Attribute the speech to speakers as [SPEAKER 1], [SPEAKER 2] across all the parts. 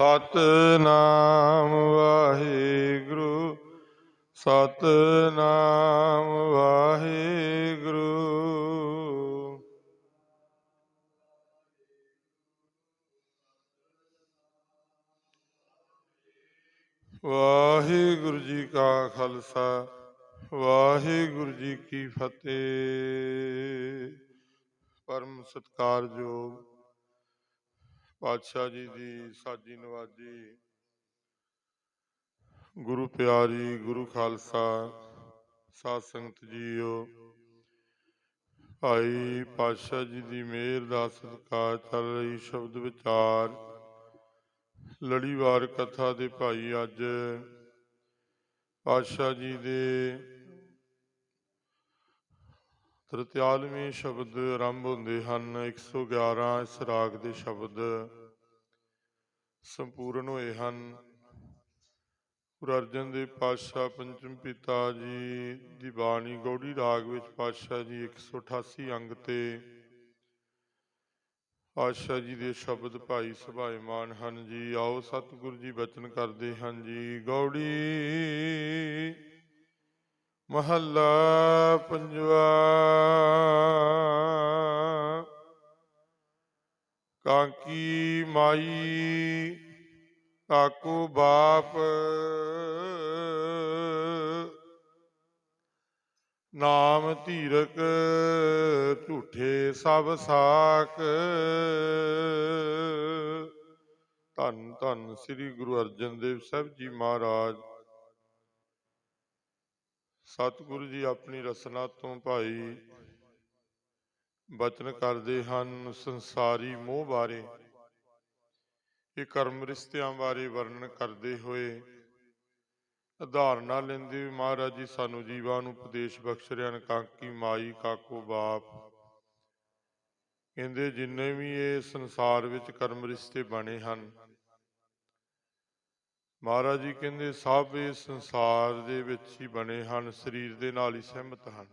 [SPEAKER 1] ਸਤਿਨਾਮ ਵਾਹਿਗੁਰੂ ਸਤਿਨਾਮ ਵਾਹਿਗੁਰੂ। ਵਾਹਿਗੁਰੂ ਜੀ ਕਾ ਖਾਲਸਾ ਵਾਹਿਗੁਰੂ ਜੀ ਕੀ ਫਤਿਹ। ਪਰਮ ਸਤਿਕਾਰਯੋਗ ਪਾਤਸ਼ਾਹ ਜੀ ਦੀ ਸਾਜੀ ਨਵਾਜੀ ਗੁਰੂ ਪਿਆਰੀ ਗੁਰੂ ਖਾਲਸਾ ਸਾਧ ਸੰਗਤ ਜੀਓ, ਭਾਈ ਪਾਤਸ਼ਾਹ ਜੀ ਦੀ ਮਿਹਰ ਦਾ ਸਦਕਾ ਚੱਲ ਰਹੀ ਸ਼ਬਦ ਵਿਚਾਰ ਲੜੀਵਾਰ ਕਥਾ ਦੇ ਭਾਈ ਅੱਜ ਪਾਤਸ਼ਾਹ ਜੀ ਦੇ 43ਵੇਂ ਸ਼ਬਦ ਆਰੰਭ ਹੁੰਦੇ ਹਨ। 111 ਇਸ ਰਾਗ ਦੇ ਸ਼ਬਦ ਸੰਪੂਰਨ ਹੋਏ ਹਨ। ਗੁਰੂ ਅਰਜਨ ਦੇਵ ਪਾਤਸ਼ਾਹ ਪੰਚਮ ਪਿਤਾ ਜੀ ਦੀ ਬਾਣੀ ਗੌੜੀ ਰਾਗ ਵਿੱਚ ਪਾਤਸ਼ਾਹ ਜੀ 188 ਅੰਗ ਤੇ ਪਾਤਸ਼ਾਹ ਜੀ ਦੇ ਸ਼ਬਦ ਭਾਈ ਸੁਭਾਏਮਾਨ ਹਨ ਜੀ। ਆਓ ਸਤਿਗੁਰੂ ਜੀ ਬਚਨ ਕਰਦੇ ਹਨ ਜੀ। ਗੌੜੀ ਮਹੱਲਾ ਪੰਜਵਾ। ਕਾਂਕੀ ਮਾਈ ਕਾਕੂ ਬਾਪ ਨਾਮ ਧੀਰਕ ਝੂਠੇ ਸਭ ਸਾਕ। ਧੰਨ ਧੰਨ ਸ੍ਰੀ ਗੁਰੂ ਅਰਜਨ ਦੇਵ ਸਾਹਿਬ ਜੀ ਮਹਾਰਾਜ। ਸਤਿਗੁਰੂ ਜੀ ਆਪਣੀ ਰਸਨਾ ਤੋਂ ਭਾਈ ਬਚਨ ਕਰਦੇ ਹਨ ਸੰਸਾਰੀ ਮੋਹ ਬਾਰੇ। ਇਹ ਕਰਮ ਰਿਸ਼ਤਿਆਂ ਬਾਰੇ ਵਰਣਨ ਕਰਦੇ ਹੋਏ ਉਦਾਹਰਨਾਂ ਲੈਂਦੇ ਮਹਾਰਾਜ ਜੀ ਸਾਨੂੰ ਜੀਵਾਂ ਨੂੰ ਉਪਦੇਸ਼ ਬਖਸ਼ ਰਹੇ ਹਨ। ਕਾਂਕੀ ਮਾਈ ਕਾਕੋ ਬਾਪ ਕਹਿੰਦੇ ਜਿੰਨੇ ਵੀ ਇਹ ਸੰਸਾਰ ਵਿੱਚ ਕਰਮ ਰਿਸ਼ਤੇ ਬਣੇ ਹਨ, ਮਹਾਰਾਜ ਜੀ ਕਹਿੰਦੇ ਸਭ ਇਹ ਸੰਸਾਰ ਦੇ ਵਿੱਚ ਹੀ ਬਣੇ ਹਨ, ਸਰੀਰ ਦੇ ਨਾਲ ਹੀ ਸਹਿਮਤ ਹਨ।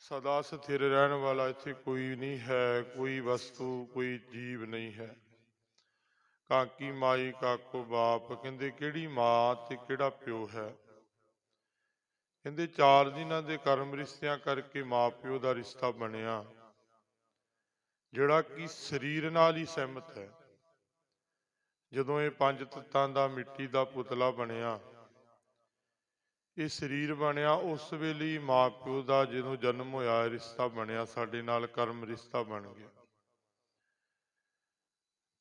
[SPEAKER 1] ਸਦਾ ਸਥਿਰ ਰਹਿਣ ਵਾਲਾ ਇੱਥੇ ਕੋਈ ਨਹੀਂ ਹੈ, ਕੋਈ ਵਸਤੂ ਕੋਈ ਜੀਵ ਨਹੀਂ ਹੈ। ਕਾਂਕੀ ਮਾਈ ਕਾਕੋ ਬਾਪ ਕਹਿੰਦੇ ਕਿਹੜੀ ਮਾਂ ਤੇ ਕਿਹੜਾ ਪਿਓ ਹੈ। ਕਹਿੰਦੇ ਚਾਰ ਦਿਨਾਂ ਦੇ ਕਰਮ ਰਿਸ਼ਤਿਆਂ ਕਰਕੇ ਮਾਂ ਪਿਓ ਦਾ ਰਿਸ਼ਤਾ ਬਣਿਆ, ਜਿਹੜਾ ਕਿ ਸਰੀਰ ਨਾਲ ਹੀ ਸਹਿਮਤ ਹੈ। ਜਦੋਂ ਇਹ ਪੰਜ ਤੱਤਾਂ ਦਾ ਮਿੱਟੀ ਦਾ ਪੁਤਲਾ ਬਣਿਆ, ਇਹ ਸਰੀਰ ਬਣਿਆ, ਉਸ ਵੇਲੇ ਮਾਂ ਪਿਓ ਦਾ ਜਦੋਂ ਜਨਮ ਹੋਇਆ ਰਿਸ਼ਤਾ ਬਣਿਆ, ਸਾਡੇ ਨਾਲ ਕਰਮ ਰਿਸ਼ਤਾ ਬਣ ਗਿਆ।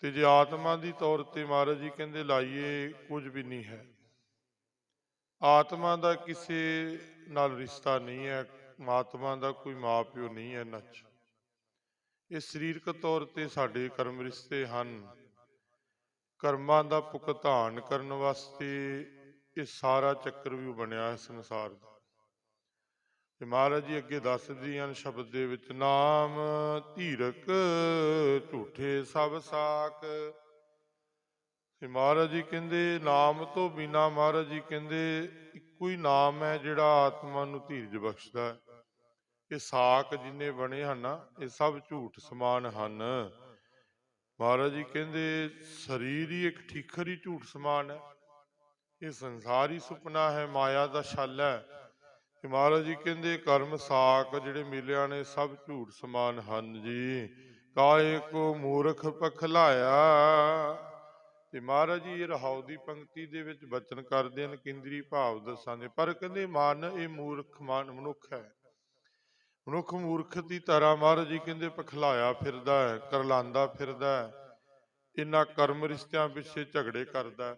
[SPEAKER 1] ਤੇ ਜੇ ਆਤਮਾ ਦੀ ਤੌਰ ਤੇ ਮਹਾਰਾਜ ਜੀ ਕਹਿੰਦੇ ਲਾਈਏ, ਕੁਝ ਵੀ ਨਹੀਂ ਹੈ। ਆਤਮਾ ਦਾ ਕਿਸੇ ਨਾਲ ਰਿਸ਼ਤਾ ਨਹੀਂ ਹੈ, ਆਤਮਾ ਦਾ ਕੋਈ ਮਾਂ ਪਿਓ ਨਹੀਂ ਹੈ ਇਹਨਾਂ 'ਚ। ਇਹ ਸਰੀਰਕ ਤੌਰ ਤੇ ਸਾਡੇ ਕਰਮ ਰਿਸ਼ਤੇ ਹਨ। ਕਰਮਾਂ ਦਾ ਭੁਗਤਾਨ ਕਰਨ ਵਾਸਤੇ ਇਹ ਸਾਰਾ ਚੱਕਰ ਵੀ ਬਣਿਆ ਹੈ ਸੰਸਾਰ ਦਾ। ਤੇ ਮਹਾਰਾਜ ਜੀ ਅੱਗੇ ਦੱਸਦੇ ਹਨ ਸ਼ਬਦ ਦੇ ਵਿੱਚ, ਨਾਮ ਧੀਰਕ ਝੂਠੇ ਸਭ ਸਾਕ। ਤੇ ਮਹਾਰਾਜ ਜੀ ਕਹਿੰਦੇ ਨਾਮ ਤੋਂ ਬਿਨਾਂ ਮਹਾਰਾਜ ਜੀ ਕਹਿੰਦੇ ਇੱਕੋ ਹੀ ਨਾਮ ਹੈ ਜਿਹੜਾ ਆਤਮਾ ਨੂੰ ਧੀਰਜ ਬਖਸ਼ਦਾ ਹੈ। ਇਹ ਸਾਕ ਜਿੰਨੇ ਬਣੇ ਹਨ ਨਾ, ਇਹ ਸਭ ਝੂਠ ਸਮਾਨ ਹਨ। ਮਹਾਰਾਜ ਜੀ ਕਹਿੰਦੇ ਸਰੀਰ ਹੀ ਇੱਕ ਠੀਖਰ ਹੀ ਝੂਠ ਸਮਾਨ ਹੈ। ਇਹ ਸੰਸਾਰ ਹੀ ਸੁਪਨਾ ਹੈ, ਮਾਇਆ ਦਾ ਛਲ ਹੈ। ਤੇ ਮਹਾਰਾਜ ਜੀ ਕਹਿੰਦੇ ਕਰਮ ਸਾਕ ਜਿਹੜੇ ਮਿਲਿਆ ਨੇ ਸਭ ਝੂਠ ਸਮਾਨ ਹਨ ਜੀ। ਕਾਏ ਕੋ ਮੂਰਖ ਪਖਲਾਇਆ। ਤੇ ਮਹਾਰਾਜ ਜੀ ਇਹ ਰਹਾਉ ਦੀ ਪੰਕਤੀ ਦੇ ਵਿੱਚ ਬਚਨ ਕਰਦੇ ਹਨ, ਕੇਂਦਰੀ ਭਾਵ ਦੱਸਾਂਗੇ। ਪਰ ਕਹਿੰਦੇ ਮਨ ਇਹ ਮੂਰਖ ਮਨੁੱਖ ਹੈ। ਮਨੁੱਖ ਮੂਰਖ ਦੀ ਤਰ੍ਹਾਂ ਮਹਾਰਾਜ ਜੀ ਕਹਿੰਦੇ ਪਖਲਾਇਆ ਫਿਰਦਾ ਹੈ, ਕਰਲਾਂਦਾ ਫਿਰਦਾ ਹੈ, ਇਹਨਾਂ ਕਰਮ ਰਿਸ਼ਤਿਆਂ ਪਿੱਛੇ ਝਗੜੇ ਕਰਦਾ।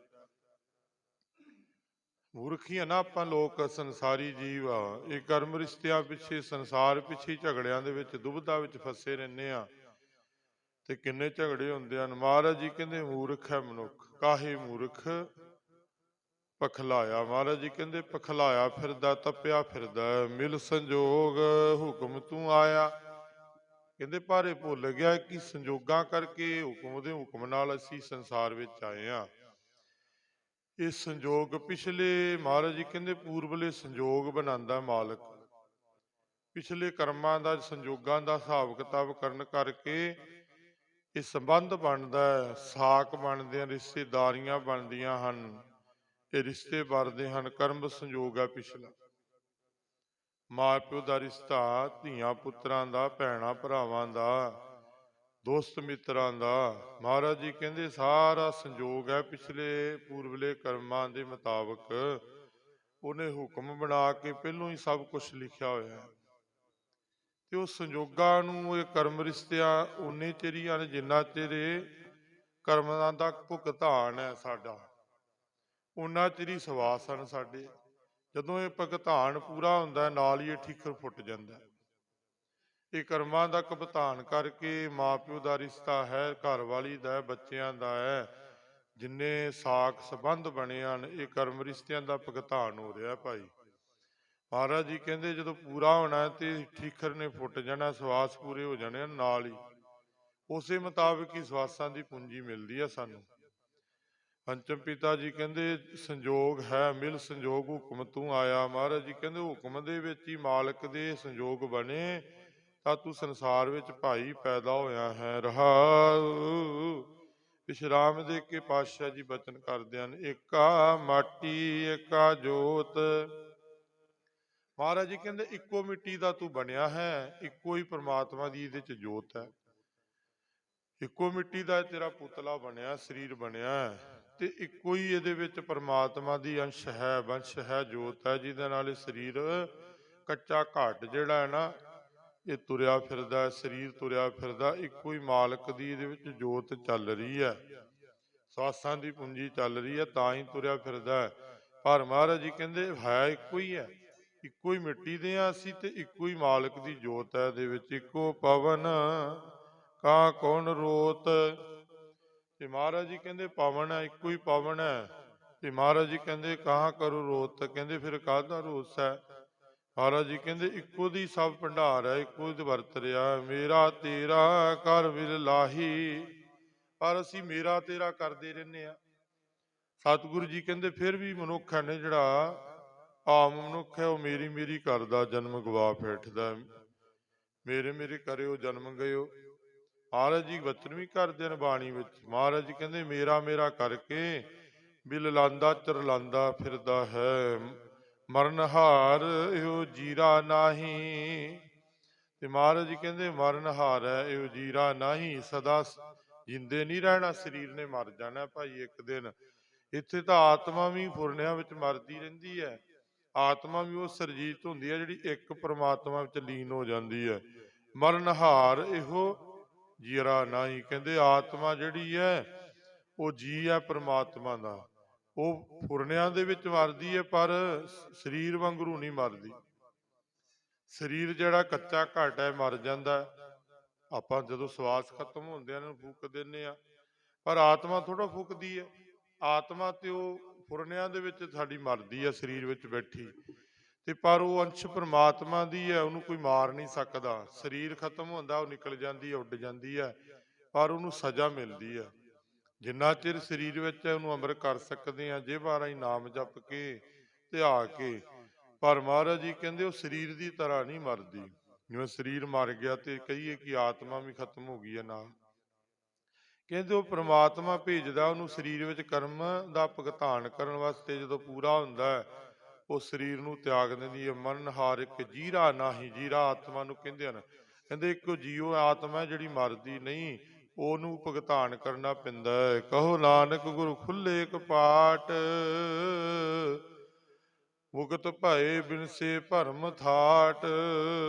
[SPEAKER 1] ਮੂਰਖ ਹੀ ਆ ਨਾ ਆਪਾਂ ਲੋਕ, ਸੰਸਾਰੀ ਜੀਵ ਆ। ਇਹ ਕਰਮ ਰਿਸ਼ਤਿਆਂ ਪਿੱਛੇ, ਸੰਸਾਰ ਪਿੱਛੇ ਝਗੜਿਆਂ ਦੇ ਵਿੱਚ ਦੁਬਿਧਾ ਵਿੱਚ ਫਸੇ ਰਹਿੰਦੇ ਆ। ਤੇ ਕਿੰਨੇ ਝਗੜੇ ਹੁੰਦੇ ਹਨ। ਮਹਾਰਾਜ ਜੀ ਕਹਿੰਦੇ ਮੂਰਖ ਹੈ ਮਨੁੱਖ। ਕਾਹੇ ਮੂਰਖ ਪਖਲਾਇਆ। ਮਹਾਰਾਜ ਜੀ ਕਹਿੰਦੇ ਪਖਲਾਇਆ ਫਿਰਦਾ, ਤਪਿਆ ਫਿਰਦਾ। ਮਿਲ ਸੰਜੋਗ ਹੁਕਮ ਤੂੰ ਆਇਆ। ਕਹਿੰਦੇ ਪਰ ਇਹ ਭੁੱਲ ਗਿਆ ਕਿ ਸੰਜੋਗਾਂ ਕਰਕੇ ਹੁਕਮ ਦੇ ਹੁਕਮ ਨਾਲ ਅਸੀਂ ਸੰਸਾਰ ਵਿੱਚ ਆਏ ਹਾਂ। ਇਹ ਸੰਜੋਗ ਪਿਛਲੇ ਮਹਾਰਾਜ ਜੀ ਕਹਿੰਦੇ ਪੂਰਬਲੇ ਸੰਜੋਗ ਬਣਾਉਂਦਾ ਮਾਲਕ। ਪਿਛਲੇ ਕਰਮਾਂ ਦਾ ਸੰਜੋਗਾਂ ਦਾ ਹਿਸਾਬ ਕਿਤਾਬ ਕਰਨ ਕਰਕੇ ਇਹ ਸੰਬੰਧ ਬਣਦਾ ਹੈ, ਸਾਕ ਬਣਦੇ ਆ, ਰਿਸ਼ਤੇਦਾਰੀਆਂ ਬਣਦੀਆਂ ਹਨ। ਇਹ ਰਿਸ਼ਤੇ ਬਣਦੇ ਹਨ, ਕਰਮ ਸੰਯੋਗ ਹੈ ਪਿਛਲਾ। ਮਾਂ ਪਿਓ ਦਾ ਰਿਸ਼ਤਾ, ਧੀਆਂ ਪੁੱਤਰਾਂ ਦਾ, ਭੈਣਾਂ ਭਰਾਵਾਂ ਦਾ, ਦੋਸਤ ਮਿੱਤਰਾਂ ਦਾ। ਮਹਾਰਾਜ ਜੀ ਕਹਿੰਦੇ ਸਾਰਾ ਸੰਜੋਗ ਹੈ ਪਿਛਲੇ ਪੂਰਬਲੇ ਕਰਮਾਂ ਦੇ ਮੁਤਾਬਕ। ਉਹਨੇ ਹੁਕਮ ਬਣਾ ਕੇ ਪਹਿਲੋਂ ਹੀ ਸਭ ਕੁਝ ਲਿਖਿਆ ਹੋਇਆ ਹੈ, ਤੇ ਉਹ ਸੰਜੋਗਾਂ ਨੂੰ, ਇਹ ਕਰਮ ਰਿਸ਼ਤਿਆਂ ਉਨੇ ਚਿਰ ਹੀ ਹਨ ਜਿੰਨਾ ਚਿਰ ਇਹ ਕਰਮਾਂ ਦਾ ਭੁਗਤਾਨ ਹੈ ਸਾਡਾ, ਉਹਨਾਂ ਚਿਰ ਹੀ ਸਵਾਸ ਹਨ ਸਾਡੇ। ਜਦੋਂ ਇਹ ਭੁਗਤਾਨ ਪੂਰਾ ਹੁੰਦਾ ਹੈ, ਨਾਲ ਹੀ ਇਹ ਠੀਕਰ ਫੁੱਟ ਜਾਂਦਾ ਹੈ। ਇਹ ਕਰਮਾਂ ਦਾ ਭੁਗਤਾਨ ਕਰਕੇ ਮਾਂ ਪਿਓ ਦਾ ਰਿਸ਼ਤਾ ਹੈ, ਘਰ ਵਾਲੀ ਦਾ ਹੈ, ਬੱਚਿਆਂ ਦਾ ਹੈ, ਜਿੰਨੇ ਸਾਕ ਸੰਬੰਧ ਬਣੇ ਹਨ, ਇਹ ਕਰਮ ਰਿਸ਼ਤਿਆਂ ਦਾ ਭੁਗਤਾਨ ਹੋ ਰਿਹਾ ਭਾਈ। ਮਹਾਰਾਜ ਜੀ ਕਹਿੰਦੇ ਜਦੋਂ ਪੂਰਾ ਹੋਣਾ ਤੇ ਠੀਕਰ ਨੇ ਫੁੱਟ ਜਾਣਾ, ਸਵਾਸ ਪੂਰੇ ਹੋ ਜਾਣੇ ਨਾਲ ਹੀ। ਉਸੇ ਮੁਤਾਬਕ ਹੀ ਸਵਾਸਾਂ ਦੀ ਪੂੰਜੀ ਮਿਲਦੀ ਹੈ ਸਾਨੂੰ। ਪੰਚਮ ਪਿਤਾ ਜੀ ਕਹਿੰਦੇ ਸੰਜੋਗ ਹੈ ਮਿਲ ਸੰਜੋਗ ਹੁਕਮ ਤੂੰ ਆਇਆ। ਮਹਾਰਾਜ ਜੀ ਕਹਿੰਦੇ ਹੁਕਮ ਦੇ ਵਿੱਚ ਹੀ ਮਾਲਕ ਦੇ ਸੰਜੋਗ ਬਣੇ ਤਾਂ ਤੂੰ ਸੰਸਾਰ ਵਿੱਚ ਭਾਈ ਪੈਦਾ ਹੋਇਆ ਹੈ। ਰਹਾਉ ਵਿਸ਼ਰਾਮ ਦੇ ਕੇ ਪਾਤਸ਼ਾਹ ਜੀ ਬਚਨ ਕਰਦੇ ਹਨ, ਏਕਾ ਮਾਟੀ ਏਕਾ ਜੋਤ। ਮਹਾਰਾਜ ਜੀ ਕਹਿੰਦੇ ਇੱਕੋ ਮਿੱਟੀ ਦਾ ਤੂੰ ਬਣਿਆ ਹੈ, ਇੱਕੋ ਹੀ ਪ੍ਰਮਾਤਮਾ ਦੀ ਇਹਦੇ ਚ ਜੋਤ ਹੈ। ਇੱਕੋ ਮਿੱਟੀ ਦਾ ਤੇਰਾ ਪੁਤਲਾ ਬਣਿਆ, ਸਰੀਰ ਬਣਿਆ, ਤੇ ਇੱਕੋ ਹੀ ਇਹਦੇ ਵਿੱਚ ਪ੍ਰਮਾਤਮਾ ਦੀ ਅੰਸ਼ ਹੈ, ਵੰਸ਼ ਹੈ, ਜੋਤ ਹੈ, ਜਿਹਦੇ ਨਾਲ ਇਹ ਸਰੀਰ ਕੱਚਾ ਘਾਟ ਜਿਹੜਾ ਹੈ ਨਾ, ਇਹ ਤੁਰਿਆ ਫਿਰਦਾ, ਸਰੀਰ ਤੁਰਿਆ ਫਿਰਦਾ। ਇੱਕੋ ਹੀ ਮਾਲਕ ਦੀ ਇਹਦੇ ਵਿੱਚ ਜੋਤ ਚੱਲ ਰਹੀ ਹੈ, ਸਵਾਸਾਂ ਦੀ ਪੂੰਜੀ ਚੱਲ ਰਹੀ ਹੈ, ਤਾਂ ਹੀ ਤੁਰਿਆ ਫਿਰਦਾ ਹੈ। ਪਰ ਮਹਾਰਾਜ ਜੀ ਕਹਿੰਦੇ ਹੈ ਇੱਕੋ ਹੀ ਹੈ, ਇੱਕੋ ਹੀ ਮਿੱਟੀ ਦੇ ਆ ਅਸੀਂ, ਤੇ ਇੱਕੋ ਹੀ ਮਾਲਕ ਦੀ ਜੋਤ ਹੈ ਇਹਦੇ ਵਿੱਚ। ਇੱਕੋ ਪਵਨ ਕਾ ਕੌਣ ਰੋਤ। ਤੇ ਮਹਾਰਾਜ ਜੀ ਕਹਿੰਦੇ ਪਵਨ ਹੈ, ਇੱਕੋ ਹੀ ਪਵਨ ਹੈ। ਤੇ ਮਹਾਰਾਜ ਜੀ ਕਹਿੰਦੇ ਕਹਾਂ ਕਰੋ ਰੋਤ, ਕਹਿੰਦੇ ਫਿਰ ਕਾਹਦਾ ਰੋਸ ਹੈ। ਮਹਾਰਾਜ ਜੀ ਕਹਿੰਦੇ ਇੱਕੋ ਦੀ ਸਭ ਭੰਡਾਰ ਹੈ, ਇੱਕੋ ਦੀ ਵਰਤ ਰਿਹਾ। ਮੇਰਾ ਤੇਰਾ ਕਰ ਵਿਲ ਲਾਹੀ, ਪਰ ਅਸੀਂ ਮੇਰਾ ਤੇਰਾ ਕਰਦੇ ਰਹਿੰਦੇ ਆ। ਸਤਿਗੁਰੂ ਜੀ ਕਹਿੰਦੇ ਫਿਰ ਵੀ ਮਨੁੱਖ ਹੈ ਨੇ, ਜਿਹੜਾ ਆਮ ਮਨੁੱਖ ਹੈ, ਉਹ ਮੇਰੀ ਮੇਰੀ ਕਰਦਾ, ਜਨਮ ਗਵਾ ਬੈਠਦਾ। ਮੇਰੇ ਮੇਰੇ ਕਰਿਓ ਜਨਮ ਗਇਓ। ਮਹਾਰਾਜ ਜੀ ਵਚਨ ਵੀ ਕਰਦੇ ਨੇ ਬਾਣੀ ਵਿੱਚ। ਮਹਾਰਾਜ ਜੀ ਕਹਿੰਦੇ ਮੇਰਾ ਮੇਰਾ ਕਰਕੇ ਬਿਲ ਲਾਂਦਾ ਚਰਲਾਂਦਾ ਫਿਰਦਾ ਹੈ, ਮਰਨਹਾਰ ਇਹੋ ਜੀਰਾ ਨਾਹੀ। ਤੇ ਮਹਾਰਾਜ ਜੀ ਕਹਿੰਦੇ ਮਰਨਹਾਰ ਹੈ, ਇਹੋ ਜੀਰਾ ਨਾਹੀ। ਸਦਾ ਜਿੰਦੇ ਨਹੀਂ ਰਹਿਣਾ, ਸਰੀਰ ਨੇ ਮਰ ਜਾਣਾ ਭਾਈ ਇੱਕ ਦਿਨ। ਇੱਥੇ ਤਾਂ ਆਤਮਾ ਵੀ ਫੁਰਨਿਆਂ ਵਿੱਚ ਮਰਦੀ ਰਹਿੰਦੀ ਹੈ। ਆਤਮਾ ਵੀ ਉਹ ਸਰਜੀਤ ਹੁੰਦੀ ਹੈ ਜਿਹੜੀ ਇੱਕ ਪ੍ਰਮਾਤਮਾ ਵਿੱਚ ਲੀਨ ਹੋ ਜਾਂਦੀ ਹੈ। ਮਰਨਹਾਰ ਇਹੋ ਜੀਰਾ ਨਾਹੀ, ਕਹਿੰਦੇ ਆਤਮਾ ਜਿਹੜੀ ਹੈ ਉਹ ਜੀ ਹੈ ਪ੍ਰਮਾਤਮਾ ਦਾ, ਉਹ ਫੁਰਨਿਆਂ ਦੇ ਵਿੱਚ ਮਰਦੀ ਹੈ, ਪਰ ਸਰੀਰ ਵਾਂਗਰੂ ਨਹੀਂ ਮਰਦੀ। ਸਰੀਰ ਜਿਹੜਾ ਕੱਚਾ ਘਾਟ ਹੈ ਮਰ ਜਾਂਦਾ, ਆਪਾਂ ਜਦੋਂ ਸਵਾਸ ਖਤਮ ਹੁੰਦੇ ਆ ਫੂਕ ਦਿੰਦੇ ਆ, ਪਰ ਆਤਮਾ ਥੋੜਾ ਫੂਕਦੀ ਹੈ। ਆਤਮਾ ਤੇ ਉਹ ਫੁਰਨਿਆਂ ਦੇ ਵਿੱਚ ਸਾਡੀ ਮਰਦੀ ਹੈ ਸਰੀਰ ਵਿੱਚ ਬੈਠੀ, ਤੇ ਪਰ ਉਹ ਅੰਸ਼ ਪ੍ਰਮਾਤਮਾ ਦੀ ਹੈ, ਉਹਨੂੰ ਕੋਈ ਮਾਰ ਨਹੀਂ ਸਕਦਾ। ਸਰੀਰ ਖਤਮ ਹੁੰਦਾ, ਉਹ ਨਿਕਲ ਜਾਂਦੀ ਹੈ, ਉੱਡ ਜਾਂਦੀ ਹੈ, ਪਰ ਉਹਨੂੰ ਸਜ਼ਾ ਮਿਲਦੀ ਹੈ। ਜਿੰਨਾ ਚਿਰ ਸਰੀਰ ਵਿੱਚ ਹੈ ਉਹਨੂੰ ਅਮਰ ਕਰ ਸਕਦੇ ਆ, ਜੇਬਾਂ ਰਾਹੀਂ ਨਾਮ ਜਪ ਕੇ ਧਿਆ ਕੇ। ਪਰ ਮਹਾਰਾਜ ਜੀ ਕਹਿੰਦੇ ਉਹ ਸਰੀਰ ਦੀ ਤਰ੍ਹਾਂ ਨਹੀਂ ਮਰਦੀ। ਜਿਵੇਂ ਸਰੀਰ ਮਰ ਗਿਆ ਤੇ ਕਹੀਏ ਕਿ ਆਤਮਾ ਵੀ ਖਤਮ ਹੋ ਗਈ ਹੈ ਨਾਲ। ਕਹਿੰਦੇ ਉਹ ਪ੍ਰਮਾਤਮਾ ਭੇਜਦਾ ਉਹਨੂੰ ਸਰੀਰ ਵਿੱਚ ਕਰਮ ਦਾ ਭੁਗਤਾਨ ਕਰਨ ਵਾਸਤੇ। ਜਦੋਂ ਪੂਰਾ ਹੁੰਦਾ ਹੈ ਉਹ ਸਰੀਰ ਨੂੰ ਤਿਆਗ ਦਿੰਦੀ ਹੈ। ਮਰਨਹਾਰ ਇੱਕ ਜੀਰਾ ਨਾਹੀ, ਜੀਰਾ ਆਤਮਾ ਨੂੰ ਕਹਿੰਦੇ ਹਨ। ਕਹਿੰਦੇ ਇੱਕ ਜੀਓ ਆਤਮਾ ਜਿਹੜੀ ਮਰਦੀ ਨਹੀਂ, ਉਹਨੂੰ ਭੁਗਤਾਨ ਕਰਨਾ ਪੈਂਦਾ ਹੈ। ਕਹੋ ਨਾਨਕ ਗੁਰੂ ਖੁੱਲੇ ਕਪਾਟ, ਮੁਕਤ ਭਏ ਬਿਨਸੇ ਭਰਮ ਥਾਟ।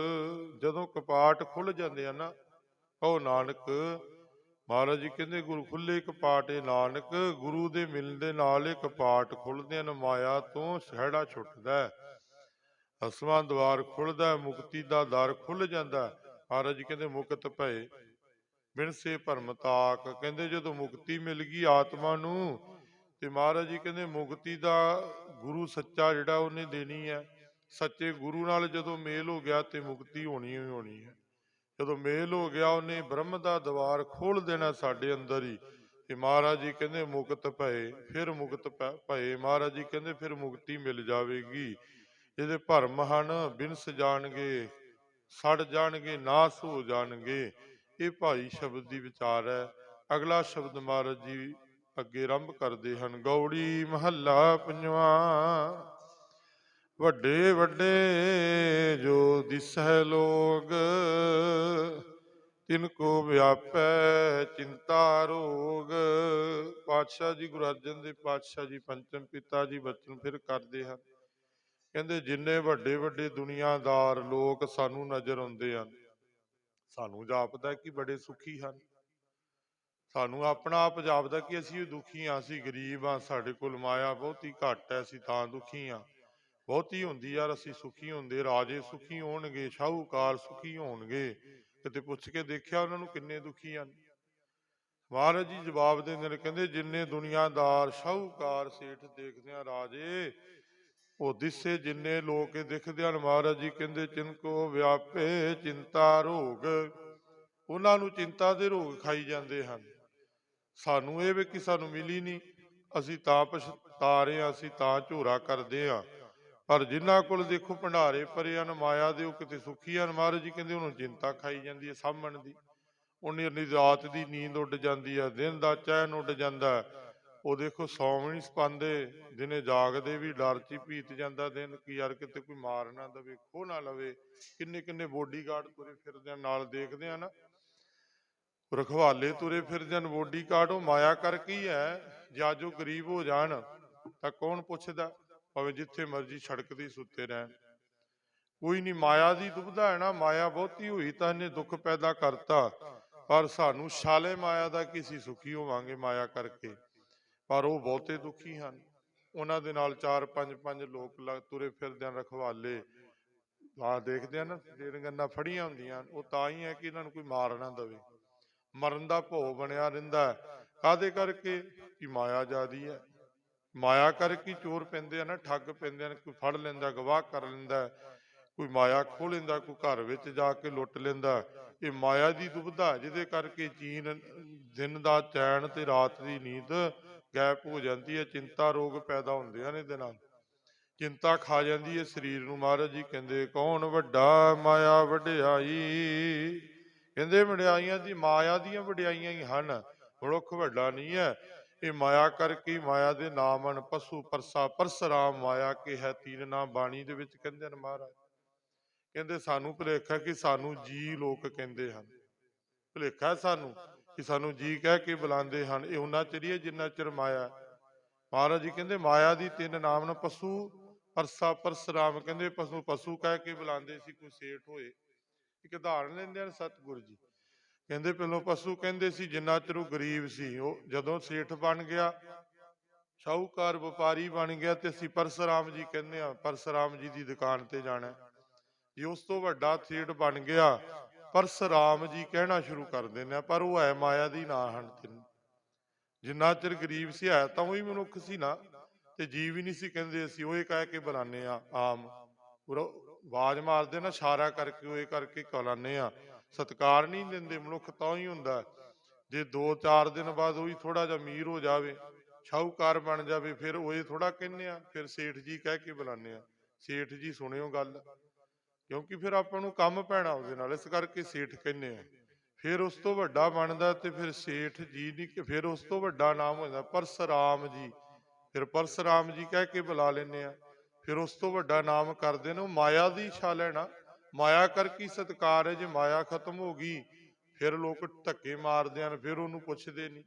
[SPEAKER 1] ਜਦੋਂ ਕਪਾਟ ਖੁੱਲ ਜਾਂਦੇ ਆ ਨਾ, ਕਹੋ ਨਾਨਕ, ਮਹਾਰਾਜ ਜੀ ਕਹਿੰਦੇ ਗੁਰੂ ਖੁੱਲੇ ਕਪਾਟ। ਇਹ ਨਾਨਕ ਗੁਰੂ ਦੇ ਮਿਲਣ ਦੇ ਨਾਲ ਇਹ ਕਪਾਟ ਖੁੱਲਦੇ ਹਨ, ਮਾਇਆ ਤੋਂ ਸਹਿੜਾ ਛੁੱਟਦਾ, ਅਸਵਾਂ ਦਵਾਰ ਖੁੱਲਦਾ, ਮੁਕਤੀ ਦਾ ਦਰ ਖੁੱਲ ਜਾਂਦਾ। ਮਹਾਰਾਜ ਜੀ ਕਹਿੰਦੇ ਮੁਕਤ ਭਏ ਬਿਨਸੇ ਭਰਮ ਤਾਕ। ਕਹਿੰਦੇ ਜਦੋਂ ਮੁਕਤੀ ਮਿਲ ਗਈ ਆਤਮਾ ਨੂੰ, ਤੇ ਮਹਾਰਾਜ ਜੀ ਕਹਿੰਦੇ ਮੁਕਤੀ ਦਾ ਗੁਰੂ ਸੱਚਾ ਜਿਹੜਾ ਉਹਨੇ ਦੇਣੀ ਹੈ। ਸੱਚੇ ਗੁਰੂ ਨਾਲ ਜਦੋਂ ਮੇਲ ਹੋ ਗਿਆ ਤੇ ਮੁਕਤੀ ਹੋਣੀ ਹੀ ਹੋਣੀ ਹੈ। ਜਦੋਂ ਮੇਲ ਹੋ ਗਿਆ ਉਹਨੇ ਬ੍ਰਹਮ ਦਾ ਦਵਾਰ ਖੋਲ ਦੇਣਾ ਸਾਡੇ ਅੰਦਰ ਹੀ। ਤੇ ਮਹਾਰਾਜ ਜੀ ਕਹਿੰਦੇ ਮੁਕਤ ਭਏ, ਫਿਰ ਮੁਕਤ ਭਏ। ਮਹਾਰਾਜ ਜੀ ਕਹਿੰਦੇ ਫਿਰ ਮੁਕਤੀ ਮਿਲ ਜਾਵੇਗੀ। ਇਹਦੇ ਭਰਮ ਹਨ ਬਿਨਸ ਜਾਣਗੇ, ਸੜ ਜਾਣਗੇ, ਨਾਸ ਹੋ ਜਾਣਗੇ। ਇਹ ਭਾਈ ਸ਼ਬਦ ਦੀ ਵਿਚਾਰ ਹੈ। ਅਗਲਾ ਸ਼ਬਦ ਮਹਾਰਾਜ ਜੀ ਅੱਗੇ ਆਰੰਭ ਕਰਦੇ ਹਨ। ਗੌੜੀ ਮਹੱਲਾ ਪੰਜਵਾਂ। ਵੱਡੇ ਵੱਡੇ ਜੋ ਦਿਸਹਿ ਲੋਗ, ਤਿਨ ਕੋ ਵਿਆਪੈ ਚਿੰਤਾ ਰੋਗ। ਪਾਤਸ਼ਾਹ ਜੀ ਗੁਰੂ ਅਰਜਨ ਦੇਵ ਪਾਤਸ਼ਾਹ ਜੀ ਪੰਚਮ ਪਿਤਾ ਜੀ ਬਚਨ ਫਿਰ ਕਰਦੇ ਹਨ। ਕਹਿੰਦੇ ਜਿੰਨੇ ਵੱਡੇ ਵੱਡੇ ਦੁਨੀਆਦਾਰ ਲੋਕ ਸਾਨੂੰ ਨਜ਼ਰ ਆਉਂਦੇ ਹਨ, ਸਾਨੂੰ ਜਾਪਦਾ ਕਿ ਬੜੇ ਸੁਖੀ ਹਨ। ਸਾਨੂੰ ਆਪਣਾ ਆਪ ਜਾਪਦਾ ਕਿ ਅਸੀਂ ਦੁਖੀ ਹਾਂ, ਅਸੀਂ ਗਰੀਬ ਹਾਂ, ਸਾਡੇ ਕੋਲ ਮਾਇਆ ਬਹੁਤੀ ਘੱਟ ਹੈ, ਅਸੀਂ ਤਾਂ ਦੁਖੀ ਹਾਂ। ਬਹੁਤੀ ਹੁੰਦੀ ਯਾਰ ਅਸੀਂ ਸੁਖੀ ਹੁੰਦੇ, ਰਾਜੇ ਸੁਖੀ ਹੋਣਗੇ, ਸ਼ਾਹੂਕਾਰ ਸੁਖੀ ਹੋਣਗੇ, ਕਿਤੇ ਪੁੱਛ ਕੇ ਦੇਖਿਆ ਉਹਨਾਂ ਨੂੰ ਕਿੰਨੇ ਦੁਖੀ ਹਨ। ਮਹਾਰਾਜ ਜੀ ਜਵਾਬ ਦਿੰਦੇ ਨੇ, ਕਹਿੰਦੇ ਜਿੰਨੇ ਦੁਨੀਆਦਾਰ ਸ਼ਾਹੂਕਾਰ ਸੇਠ ਦੇਖਦੇ ਆ ਰਾਜੇ, ਉਹ ਦਿਸੇ ਜਿੰਨੇ ਲੋਕ ਦਿਖਦੇ ਹਨ, ਮਹਾਰਾਜ ਜੀ ਕਹਿੰਦੇ ਚਿਨਕੋ ਵਿਆਪੇ ਚਿੰਤਾ ਰੋਗ, ਉਹਨਾਂ ਨੂੰ ਚਿੰਤਾ ਦੇ ਰੋਗ ਖਾਈ ਜਾਂਦੇ ਹਨ। ਸਾਨੂੰ ਇਹ ਵੀ ਕਿ ਸਾਨੂੰ ਮਿਲੀ ਨਹੀਂ, ਅਸੀਂ ਤਾਂ ਪਛਤਾ ਰਹੇ ਹਾਂ, ਅਸੀਂ ਤਾਂ ਝੋਰਾ ਕਰਦੇ ਹਾਂ। ਪਰ ਜਿਨ੍ਹਾਂ ਕੋਲ ਦੇਖੋ ਭੰਡਾਰੇ ਭਰੇ ਹਨ ਮਾਇਆ ਦੇ, ਉਹ ਕਿਤੇ ਸੁਖੀ ਹਨ। ਮਹਾਰਾਜ ਜੀ ਕਹਿੰਦੇ ਉਹਨੂੰ ਚਿੰਤਾ ਖਾਈ ਜਾਂਦੀ ਹੈ ਸਾਂਭਣ ਦੀ। ਉਹਨੇ ਰਾਤ ਦੀ ਨੀਂਦ ਉੱਡ ਜਾਂਦੀ ਹੈ, ਦਿਨ ਦਾ ਚੈਨ ਉੱਡ ਜਾਂਦਾ। ਉਹ ਦੇਖੋ ਸੌਂ ਵੀ ਨਹੀਂ ਪਾਉਂਦੇ, ਦਿਨੇ ਜਾਗਦੇ ਵੀ ਡਰ 'ਚ ਹੀ ਬੀਤ ਜਾਂਦਾ ਦਿਨ, ਕਿ ਯਾਰ ਕਿਤੇ ਕੋਈ ਮਾਰ ਨਾ ਦੇਵੇ, ਖੋਹ ਨਾ ਲਵੇ। ਕਿੰਨੇ ਕਿੰਨੇ ਬੋਡੀਗਾਰਡ ਤੁਰੇ ਫਿਰਦੇ ਆ ਨਾਲ, ਦੇਖਦੇ ਆ ਨਾ, ਰਖਵਾਲੇ ਤੁਰੇ ਫਿਰਦੇ ਹਨ ਬੋਡੀਗਾਰਡ। ਉਹ ਮਾਇਆ ਕਰਕੇ ਹੀ ਹੈ। ਜੇ ਅੱਜ ਉਹ ਗਰੀਬ ਹੋ ਜਾਣ ਤਾਂ ਕੌਣ ਪੁੱਛਦਾ, ਭਾਵੇਂ ਜਿੱਥੇ ਮਰਜ਼ੀ ਸੜਕ ਤੇ ਸੁੱਤੇ ਰਹਿਣ, ਕੋਈ ਨਹੀਂ। ਮਾਇਆ ਦੀ ਦੁਬਿਧਾ ਹੈ ਨਾ, ਮਾਇਆ ਬਹੁਤੀ ਹੋਈ ਤਾਂ ਇਹਨੇ ਦੁੱਖ ਪੈਦਾ ਕਰਤਾ। ਪਰ ਸਾਨੂੰ ਛਾਲੇ ਮਾਇਆ ਦਾ ਕਿ ਅਸੀਂ ਸੁਖੀ ਹੋਵਾਂਗੇ ਮਾਇਆ ਕਰਕੇ, ਪਰ ਉਹ ਬਹੁਤੇ ਦੁਖੀ ਹਨ। ਉਹਨਾਂ ਦੇ ਨਾਲ 4-5 ਲੋਕ ਤੁਰੇ ਫਿਰਦੇ ਹਨ ਰਖਵਾਲੇ, ਆਹ ਦੇਖਦੇ ਆ ਨਾ ਜਿਹੜੀਆਂ ਫੜੀਆਂ ਹੁੰਦੀਆਂ, ਉਹ ਤਾਂ ਹੀ ਹੈ ਕਿ ਇਹਨਾਂ ਨੂੰ ਕੋਈ ਮਾਰ ਨਾ ਦੇਵੇ। ਮਰਨ ਦਾ ਭੋਗ ਬਣਿਆ ਰਹਿੰਦਾ। ਕਾਹਦੇ ਕਰਕੇ? ਕਿ ਮਾਇਆ ਜ਼ਿਆਦੀ ਹੈ। ਮਾਇਆ ਕਰਕੇ ਚੋਰ ਪੈਂਦੇ ਆ ਨਾ, ਠੱਗ ਪੈਂਦੇ ਹਨ। ਕੋਈ ਫੜ ਲੈਂਦਾ, ਗਵਾਹ ਕਰ ਲੈਂਦਾ, ਕੋਈ ਮਾਇਆ ਖੋਹ ਲੈਂਦਾ, ਕੋਈ ਘਰ ਵਿੱਚ ਜਾ ਕੇ ਲੁੱਟ ਲੈਂਦਾ। ਇਹ ਮਾਇਆ ਦੀ ਦੁਬਿਧਾ, ਜਿਹਦੇ ਕਰਕੇ ਦਿਨ ਦਾ ਚੈਨ ਤੇ ਰਾਤ ਦੀ ਨੀਂਦ ਗਾਇਬ ਹੋ ਜਾਂਦੀ ਹੈ। ਚਿੰਤਾ ਰੋਗ ਪੈਦਾ ਹੁੰਦੇ ਹਨ ਇਹਦੇ ਨਾਲ, ਚਿੰਤਾ ਖਾ ਜਾਂਦੀ ਹੈ ਸਰੀਰ ਨੂੰ। ਮਹਾਰਾਜ ਜੀ ਕਹਿੰਦੇ ਕੌਣ ਵੱਡਾ ਮਾਇਆ ਵਡਿਆਈ, ਕਹਿੰਦੇ ਵਡਿਆਈਆਂ ਦੀ ਮਾਇਆ ਦੀਆਂ ਵਡਿਆਈਆਂ ਹੀ ਹਨ, ਮਨੁੱਖ ਵੱਡਾ ਨਹੀਂ ਹੈ। ਇਹ ਮਾਇਆ ਕਰਕੇ, ਮਾਇਆ ਦੇ ਨਾਮ ਹਨ ਪਸ਼ੂ ਪਰਸਾ ਪਰਸਰਾਮ ਮਾਇਆ ਕੇ ਹੈ ਤੀਨ ਨਾਮ, ਬਾਣੀ ਦੇ ਵਿੱਚ ਕਹਿੰਦੇ ਹਨ ਮਹਾਰਾਜ। ਕਹਿੰਦੇ ਸਾਨੂੰ ਭੁਲੇਖਾ ਕਿ ਸਾਨੂੰ ਜੀ ਲੋਕ ਕਹਿੰਦੇ ਹਨ, ਭੁਲੇਖਾ ਸਾਨੂੰ ਕਿ ਸਾਨੂੰ ਜੀ ਕਹਿ ਕੇ ਬੁਲਾਉਂਦੇ ਹਨ। ਇਹ ਉਹਨਾਂ ਚਿਰ ਹੀ ਜਿੰਨਾ ਚਿਰ ਮਾਇਆ। ਮਹਾਰਾਜ ਜੀ ਕਹਿੰਦੇ ਮਾਇਆ ਦੀ ਤਿੰਨ ਨਾਮ ਨੇ, ਪਸ਼ੂ ਪਰਸਾ ਪਰਸਰਾਮ। ਕਹਿੰਦੇ ਪਸ਼ੂ ਪਸ਼ੂ ਕਹਿ ਕੇ ਬੁਲਾਉਂਦੇ ਸੀ, ਕੋਈ ਸੇਠ ਹੋਏ। ਇੱਕ ਉਦਾਹਰਨ ਲੈਂਦੇ ਹਨ ਸਤਿਗੁਰੂ ਜੀ, ਕਹਿੰਦੇ ਪਹਿਲੋਂ ਪਸ਼ੂ ਕਹਿੰਦੇ ਸੀ ਜਿੰਨਾ ਚਿਰ ਉਹ ਗਰੀਬ ਸੀ। ਉਹ ਜਦੋਂ ਸੇਠ ਬਣ ਗਿਆ, ਸ਼ਾਹੂਕਾਰ ਵਪਾਰੀ ਬਣ ਗਿਆ, ਤੇ ਅਸੀਂ ਪਰਸਰਾਮ ਜੀ ਕਹਿੰਦੇ ਆ, ਪਰਸਰਾਮ ਜੀ ਦੀ ਦੁਕਾਨ ਤੇ ਜਾਣਾ। ਜੇ ਉਸ ਤੋਂ ਵੱਡਾ ਸੇਠ ਬਣ ਗਿਆ, ਪਰਸਰਾਮ ਜੀ ਕਹਿਣਾ ਸ਼ੁਰੂ ਕਰ ਦਿੰਦੇ ਆ। ਪਰ ਉਹ ਹੈ ਮਾਇਆ ਦੀ ਨਾ ਹਨ ਤਿੰਨ। ਜਿੰਨਾ ਚਿਰ ਗਰੀਬ ਸੀ ਹੈ ਤਾਂ ਉਹੀ ਮਨੁੱਖ ਸੀ ਨਾ, ਤੇ ਜੀਵ ਹੀ ਨਹੀਂ ਸੀ ਕਹਿੰਦੇ, ਅਸੀਂ ਉਹ ਕਹਿ ਕੇ ਬੁਲਾਉਂਦੇ ਆ। ਆਮ ਆਵਾਜ਼ ਮਾਰਦੇ ਨਾ, ਇਸ਼ਾਰਾ ਕਰਕੇ ਉਹ ਕਰਕੇ ਬੁਲਾਉਂਦੇ ਆ। ਸਤਿਕਾਰ ਨਹੀਂ ਦਿੰਦੇ। ਮਨੁੱਖ ਤਾਂ ਹੀ ਹੁੰਦਾ ਜੇ 2-4 ਦਿਨ ਬਾਅਦ ਉਹੀ ਥੋੜਾ ਜਿਹਾ ਅਮੀਰ ਹੋ ਜਾਵੇ, ਸ਼ਾਹੂਕਾਰ ਬਣ ਜਾਵੇ, ਫਿਰ ਉਹ ਥੋੜਾ ਕਹਿੰਦੇ ਆ, ਫਿਰ ਸੇਠ ਜੀ ਕਹਿ ਕੇ ਬੁਲਾਉਂਦੇ ਆ। ਸੇਠ ਜੀ ਸੁਣਿਓ ਗੱਲ, ਕਿਉਂਕਿ ਫਿਰ ਆਪਾਂ ਨੂੰ ਕੰਮ ਪੈਣਾ ਉਹਦੇ ਨਾਲ, ਇਸ ਕਰਕੇ ਸੇਠ ਕਹਿੰਦੇ ਆ। ਫਿਰ ਉਸ ਤੋਂ ਵੱਡਾ ਬਣਦਾ ਤੇ ਫਿਰ ਸੇਠ ਜੀ ਨਹੀਂ, ਫਿਰ ਉਸ ਤੋਂ ਵੱਡਾ ਨਾਮ ਹੋ ਜਾਂਦਾ ਪਰਸਰਾਮ ਜੀ, ਫਿਰ ਪਰਸਰਾਮ ਜੀ ਕਹਿ ਕੇ ਬੁਲਾ ਲੈਂਦੇ ਆ। ਫਿਰ ਉਸ ਤੋਂ ਵੱਡਾ ਨਾਮ ਕਰਦੇ ਨੇ। ਉਹ ਮਾਇਆ ਦੀ ਛਾ ਲੈਣਾ, ਮਾਇਆ ਕਰਕੇ ਸਤਿਕਾਰ ਹੈ। ਜੇ ਮਾਇਆ ਖਤਮ ਹੋ ਗਈ, ਫਿਰ ਲੋਕ ਧੱਕੇ ਮਾਰਦੇ ਹਨ, ਫਿਰ ਉਹਨੂੰ ਪੁੱਛਦੇ ਨਹੀਂ।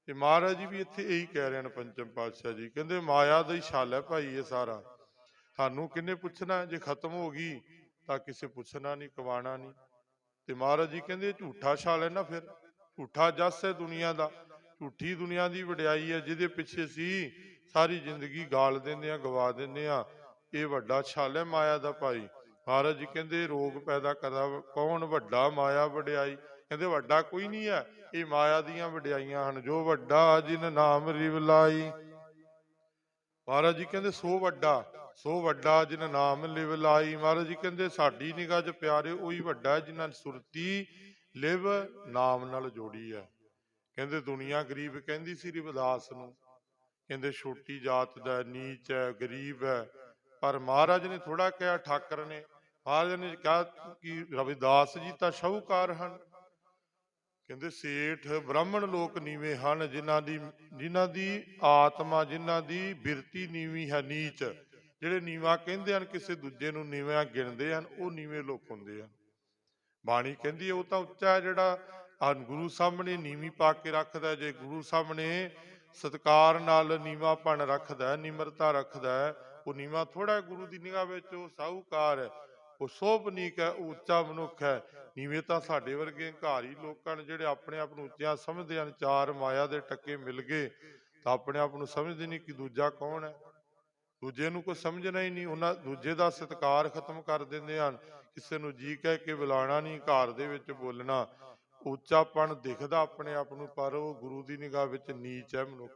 [SPEAKER 1] ਤੇ ਮਹਾਰਾਜ ਜੀ ਵੀ ਇੱਥੇ ਇਹੀ ਕਹਿ ਰਹੇ ਹਨ, ਪੰਚਮ ਪਾਤਸ਼ਾਹ ਜੀ ਕਹਿੰਦੇ ਮਾਇਆ ਦਾ ਹੀ ਛਲ ਹੈ ਭਾਈ ਇਹ ਸਾਰਾ। ਸਾਨੂੰ ਕਿਹਨੇ ਪੁੱਛਣਾ? ਜੇ ਖਤਮ ਹੋ ਗਈ ਤਾਂ ਕਿਸੇ ਪੁੱਛਣਾ ਨਹੀਂ, ਕਵਾਣਾ ਨਹੀਂ। ਤੇ ਮਹਾਰਾਜ ਜੀ ਕਹਿੰਦੇ ਝੂਠਾ ਛਲ ਹੈ ਨਾ, ਫਿਰ ਝੂਠਾ ਜਸ ਹੈ ਦੁਨੀਆ ਦਾ, ਝੂਠੀ ਦੁਨੀਆ ਦੀ ਵਡਿਆਈ ਹੈ, ਜਿਹਦੇ ਪਿੱਛੇ ਸੀ ਸਾਰੀ ਜ਼ਿੰਦਗੀ ਗਾਲ ਦਿੰਦੇ ਆ, ਗਵਾ ਦਿੰਦੇ ਆ। ਇਹ ਵੱਡਾ ਛਲ ਹੈ ਮਾਇਆ ਦਾ ਭਾਈ। ਮਹਾਰਾਜ ਜੀ ਕਹਿੰਦੇ ਰੋਗ ਪੈਦਾ ਕਰਦਾ ਕੌਣ ਵੱਡਾ ਮਾਇਆ ਵਡਿਆਈ। ਕਹਿੰਦੇ ਵੱਡਾ ਕੋਈ ਨਹੀਂ ਹੈ, ਇਹ ਮਾਇਆ ਦੀਆਂ ਵਡਿਆਈਆਂ ਹਨ। ਜੋ ਵੱਡਾ ਜਿਨ ਨਾਮ ਰਿਵ ਲਾਈ, ਮਹਾਰਾਜ ਜੀ ਕਹਿੰਦੇ ਸੋ ਵੱਡਾ ਜਿਨ ਨਾਮ ਲਿਵ ਲਾਈ। ਮਹਾਰਾਜ ਜੀ ਕਹਿੰਦੇ ਸਾਡੀ ਨਿਗਾਹ 'ਚ ਪਿਆਰੇ ਉਹੀ ਵੱਡਾ ਜਿਨ੍ਹਾਂ ਸੁਰਤੀ ਲਿਵ ਨਾਮ ਨਾਲ ਜੋੜੀ ਹੈ। ਕਹਿੰਦੇ ਦੁਨੀਆ ਗਰੀਬ ਕਹਿੰਦੀ ਸੀ ਰਵਿਦਾਸ ਨੂੰ, ਕਹਿੰਦੇ ਛੋਟੀ ਜਾਤ ਦਾ, ਨੀਚ ਹੈ, ਗਰੀਬ ਹੈ। ਪਰ ਮਹਾਰਾਜ ਨੇ ਥੋੜਾ ਕਿਹਾ, ਠਾਕਰ ਨੇ, ਮਹਾਰਾਜ ਨੇ ਕਿਹਾ ਕਿ ਰਵਿਦਾਸ ਜੀ ਤਾਂ ਸ਼ਾਹੂਕਾਰ ਹਨ। ਕਹਿੰਦੇ ਸੇਠ ਬ੍ਰਾਹਮਣ ਲੋਕ ਨੀਵੇਂ ਹਨ, ਜਿਨ੍ਹਾਂ ਦੀ ਆਤਮਾ, ਜਿਨ੍ਹਾਂ ਦੀ ਬਿਰਤੀ ਨੀਵੀਂ ਹੈ, ਨੀਚ। ਜਿਹੜੇ ਨੀਵਾਂ ਕਹਿੰਦੇ ਹਨ, ਕਿਸੇ ਦੂਜੇ ਨੂੰ ਨੀਵਾਂ ਗਿਣਦੇ ਹਨ, ਉਹ ਨੀਵੇਂ ਲੋਕ ਹੁੰਦੇ ਹਨ। ਬਾਣੀ ਕਹਿੰਦੀ ਹੈ ਉਹ ਤਾਂ ਉੱਚਾ ਹੈ ਜਿਹੜਾ ਗੁਰੂ ਸਾਹਮਣੇ ਨੀਵੀਂ ਪਾ ਕੇ ਰੱਖਦਾ। ਜੇ ਗੁਰੂ ਸਾਹਮਣੇ ਸਤਿਕਾਰ ਨਾਲ ਨੀਵਾਂਪਣ ਰੱਖਦਾ, ਨਿਮਰਤਾ ਰੱਖਦਾ, ਉਹ ਨੀਵਾਂ ਥੋੜਾ। ਗੁਰੂ ਦੀ ਨਿਗਾਹ ਵਿੱਚ ਉਹ ਸਾਹੂਕਾਰ ਹੈ, ਉਹ ਸੋਭਨੀਕ ਹੈ, ਉਹ ਉੱਚਾ ਮਨੁੱਖ ਹੈ। ਨੀਵੇਂ ਤਾਂ ਸਾਡੇ ਵਰਗੇ ਹੰਕਾਰੀ ਲੋਕ ਹਨ, ਜਿਹੜੇ ਆਪਣੇ ਆਪ ਨੂੰ ਉੱਚਾ ਸਮਝਦੇ ਹਨ। ਚਾਰ ਮਾਇਆ ਦੇ ਟੱਕੇ ਮਿਲ ਗਏ ਤਾਂ ਆਪਣੇ ਆਪ ਨੂੰ ਸਮਝਦੇ ਨਹੀਂ ਕਿ ਦੂਜਾ ਕੌਣ ਹੈ। ਦੂਜੇ ਨੂੰ ਕੋਈ ਸਮਝਣਾ ਹੀ ਨਹੀਂ। ਉਹਨਾਂ ਦੂਜੇ ਦਾ ਸਤਿਕਾਰ ਖਤਮ ਕਰ ਦਿੰਦੇ ਹਨ। ਕਿਸੇ ਨੂੰ ਜੀ ਕਹਿ ਕੇ ਬੁਲਾਉਣਾ ਨਹੀਂ, ਘਰ ਦੇ ਵਿੱਚ ਬੋਲਣਾ। ਉੱਚਾਪਣ ਦਿਖਦਾ ਆਪਣੇ ਆਪ ਨੂੰ, ਪਰ ਉਹ ਗੁਰੂ ਦੀ ਨਿਗਾਹ ਵਿੱਚ ਨੀਚ ਹੈ ਮਨੁੱਖ।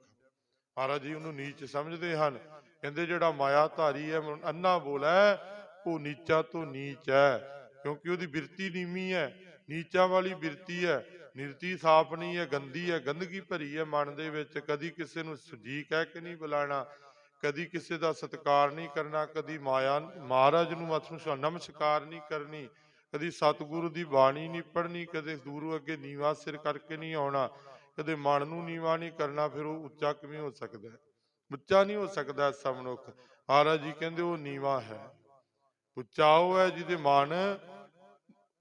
[SPEAKER 1] ਮਹਾਰਾਜ ਜੀ ਉਹਨੂੰ ਨੀਚ ਸਮਝਦੇ ਹਨ। ਕਹਿੰਦੇ ਜਿਹੜਾ ਮਾਇਆ ਧਾਰੀ ਹੈ, ਅੰਨਾ ਬੋਲੇ, ਉਹ ਨੀਚਾ ਤੋਂ ਨੀਚ ਹੈ, ਕਿਉਂਕਿ ਉਹਦੀ ਬਿਰਤੀ ਨੀਵੀਂ ਹੈ, ਨੀਚਾਂ ਵਾਲੀ ਬਿਰਤੀ ਹੈ। ਨਿਰਤੀ ਸਾਫ਼ ਨਹੀਂ ਹੈ, ਗੰਦੀ ਹੈ, ਗੰਦਗੀ ਭਰੀ ਹੈ ਮਨ ਦੇ ਵਿੱਚ। ਕਦੀ ਕਿਸੇ ਨੂੰ ਜੀ ਕਹਿ ਕੇ ਨਹੀਂ ਬੁਲਾਣਾ, ਕਦੀ ਕਿਸੇ ਦਾ ਸਤਿਕਾਰ ਨਹੀਂ ਕਰਨਾ, ਕਦੀ ਮਹਾਰਾਜ ਨੂੰ ਨਮਸਕਾਰ ਨਹੀਂ ਕਰਨੀ, ਕਦੀ ਸਤਿਗੁਰੂ ਦੀ ਬਾਣੀ ਨਹੀਂ ਪੜ੍ਹਨੀ, ਕਦੇ ਗੁਰੂ ਅੱਗੇ ਨੀਵਾਂ ਸਿਰ ਕਰਕੇ ਨਹੀਂ ਆਉਣਾ, ਕਦੇ ਮਨ ਨੂੰ ਨੀਵਾਂ ਨਹੀਂ ਕਰਨਾ। ਫਿਰ ਉਹ ਉੱਚਾ ਕਿਵੇਂ ਹੋ ਸਕਦਾ ਹੈ? ਉੱਚਾ ਨਹੀਂ ਹੋ ਸਕਦਾ ਐਸਾ ਮਨੁੱਖ। ਮਹਾਰਾਜ ਜੀ ਕਹਿੰਦੇ ਉਹ ਨੀਵਾਂ ਹੈ। ਉੱਚਾ ਉਹ ਹੈ ਜਿਹਦੇ ਮਨ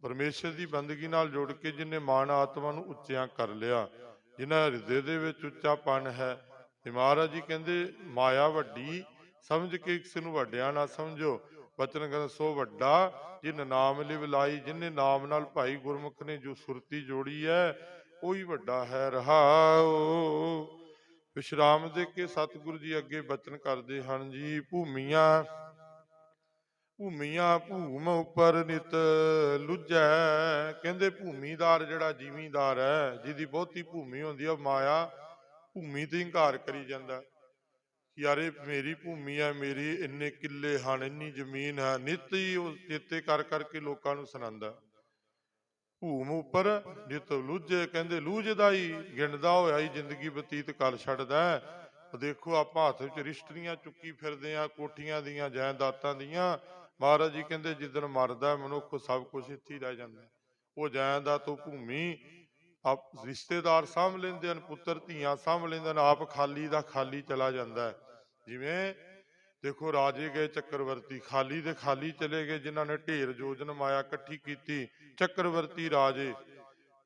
[SPEAKER 1] ਪਰਮੇਸ਼ਰ ਦੀ ਬੰਦਗੀ ਨਾਲ ਜੁੜ ਕੇ, ਜਿਹਨੇ ਮਨ ਆਤਮਾ ਨੂੰ ਉੱਚਿਆਂ ਕਰ ਲਿਆ, ਜਿਨ੍ਹਾਂ ਹਿਰਦੇ ਦੇ ਵਿੱਚ ਉੱਚਾਪਨ ਹੈ। ਤੇ ਮਹਾਰਾਜ ਜੀ ਕਹਿੰਦੇ ਮਾਇਆ ਵੱਡੀ ਸਮਝ ਕੇ ਕਿਸੇ ਨੂੰ ਵੱਡਿਆ ਨਾ ਸਮਝੋ। ਬਚਨ ਕਹਿੰਦਾ ਸੋ ਵੱਡਾ ਜਿਨ ਨਾਮ ਲਿਵ ਲਾਈ। ਜਿਹਨੇ ਨਾਮ ਨਾਲ ਭਾਈ ਗੁਰਮੁਖ ਨੇ ਜੋ ਸੁਰਤੀ ਜੋੜੀ ਹੈ, ਉਹੀ ਵੱਡਾ ਹੈ। ਰਹਾਉ। ਵਿਸ਼ਰਾਮ ਦੇ ਕੇ ਸਤਿਗੁਰੂ ਜੀ ਅੱਗੇ ਬਚਨ ਕਰਦੇ ਹਨ ਜੀ। ਭੂਮੀਆਂ ਭੂਮ ਉੱਪਰ ਨਿਤ ਲੁੱਝੈ। ਕਹਿੰਦੇ ਭੂਮੀਦਾਰ ਜਿਹੜਾ ਜ਼ਿਮੀਂਦਾਰ ਹੈ, ਜਿਹਦੀ ਬਹੁਤੀ ਭੂਮੀ ਹੁੰਦੀ ਹੈ, ਉਹ ਮਾਇਆ ਭੂਮੀ ਤੇ ਹੰਕਾਰ ਕਰੀ ਜਾਂਦਾ। ਯਾਰੇ ਮੇਰੀ ਭੂਮੀ ਹੈ, ਮੇਰੀ ਇੰਨੇ ਕਿੱਲੇ ਹਨ, ਇੰਨੀ ਜ਼ਮੀਨ ਹੈ। ਨਿੱਤ ਹੀ ਉਹ ਚੇਤੇ ਕਰ ਕਰਕੇ ਲੋਕਾਂ ਨੂੰ ਸੁਣਾਉਂਦਾ। ਭੂਮ ਉੱਪਰ ਨਿਤ ਲੁੱਝੇ, ਕਹਿੰਦੇ ਲੂਝਦਾ ਹੀ, ਗਿਣਦਾ ਹੋਇਆ ਹੀ ਜ਼ਿੰਦਗੀ ਬਤੀਤ ਕਰ ਛੱਡਦਾ। ਦੇਖੋ ਆਪਾਂ ਹੱਥ ਵਿੱਚ ਰਿਸ਼ਤਰੀਆਂ ਚੁੱਕੀ ਫਿਰਦੇ ਆ, ਕੋਠੀਆਂ ਦੀਆਂ, ਜਾਇਦਾਦਾਂ ਦੀਆਂ। ਮਹਾਰਾਜ ਜੀ ਕਹਿੰਦੇ ਜਿੱਦਣ ਮਰਦਾ ਮਨੁੱਖ, ਸਭ ਕੁਛ ਇੱਥੇ ਹੀ ਰਹਿ ਜਾਂਦਾ। ਉਹ ਜਾਇਦਾਦ, ਉਹ ਭੂਮੀ ਆਪ ਰਿਸ਼ਤੇਦਾਰ ਸਾਂਭ ਲੈਂਦੇ ਹਨ, ਪੁੱਤਰ ਧੀਆਂ ਸਾਂਭ ਲੈਂਦੇ ਹਨ, ਆਪ ਖਾਲੀ ਦਾ ਖਾਲੀ ਚਲਾ ਜਾਂਦਾ। ਜਿਵੇਂ ਦੇਖੋ ਰਾਜੇ ਗਏ ਚੱਕਰਵਰਤੀ, ਖਾਲੀ ਦੇ ਖਾਲੀ ਚਲੇ ਗਏ, ਜਿਨ੍ਹਾਂ ਨੇ ਢੇਰ ਯੋਜਨ ਮਾਇਆ ਇਕੱਠੀ ਕੀਤੀ, ਚੱਕਰਵਰਤੀ ਰਾਜੇ।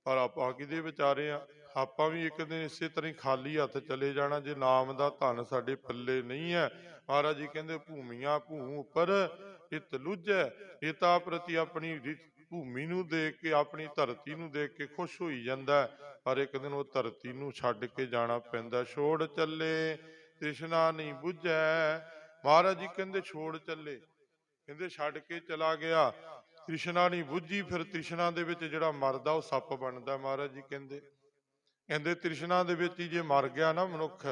[SPEAKER 1] ਪਰ ਆਪਾਂ ਕਿਹਦੇ ਵਿਚਾਰੇ ਆ? ਆਪਾਂ ਵੀ ਇੱਕ ਦਿਨ ਇਸੇ ਤਰ੍ਹਾਂ ਹੀ ਖਾਲੀ ਹੱਥ ਚਲੇ ਜਾਣਾ, ਜੇ ਨਾਮ ਦਾ ਧਨ ਸਾਡੇ ਪੱਲੇ ਨਹੀਂ ਹੈ। ਮਹਾਰਾਜ ਜੀ ਕਹਿੰਦੇ ਭੂਮੀਆਂ ਭੂਮ ਉੱਪਰ ਇਤ ਲੁੱਝੈ। ਪਿਤਾ ਪ੍ਰਤੀ ਆਪਣੀ ਭੂਮੀ ਨੂੰ ਦੇਖ ਕੇ, ਆਪਣੀ ਧਰਤੀ ਨੂੰ ਦੇਖ ਕੇ ਖੁਸ਼ ਹੋਈ ਜਾਂਦਾ, ਪਰ ਇੱਕ ਦਿਨ ਉਹ ਧਰਤੀ ਨੂੰ ਛੱਡ ਕੇ ਜਾਣਾ ਪੈਂਦਾ। ਛੋੜ ਚੱਲੇ ਤ੍ਰਿਸ਼ਨਾ ਨਹੀਂ ਬੁੱਝੈ। ਮਹਾਰਾਜ ਜੀ ਕਹਿੰਦੇ ਛੋੜ ਚੱਲੇ, ਕਹਿੰਦੇ ਛੱਡ ਕੇ ਚਲਾ ਗਿਆ, ਤ੍ਰਿਸ਼ਨਾ ਨਹੀਂ ਬੁੱਝੀ। ਫਿਰ ਤ੍ਰਿਸ਼ਨਾ ਦੇ ਵਿੱਚ ਜਿਹੜਾ ਮਰਦਾ ਉਹ ਸੱਪ ਬਣਦਾ। ਮਹਾਰਾਜ ਜੀ ਕਹਿੰਦੇ ਤ੍ਰਿਸ਼ਨਾ ਦੇ ਵਿੱਚ ਹੀ ਜੇ ਮਰ ਗਿਆ ਨਾ ਮਨੁੱਖ,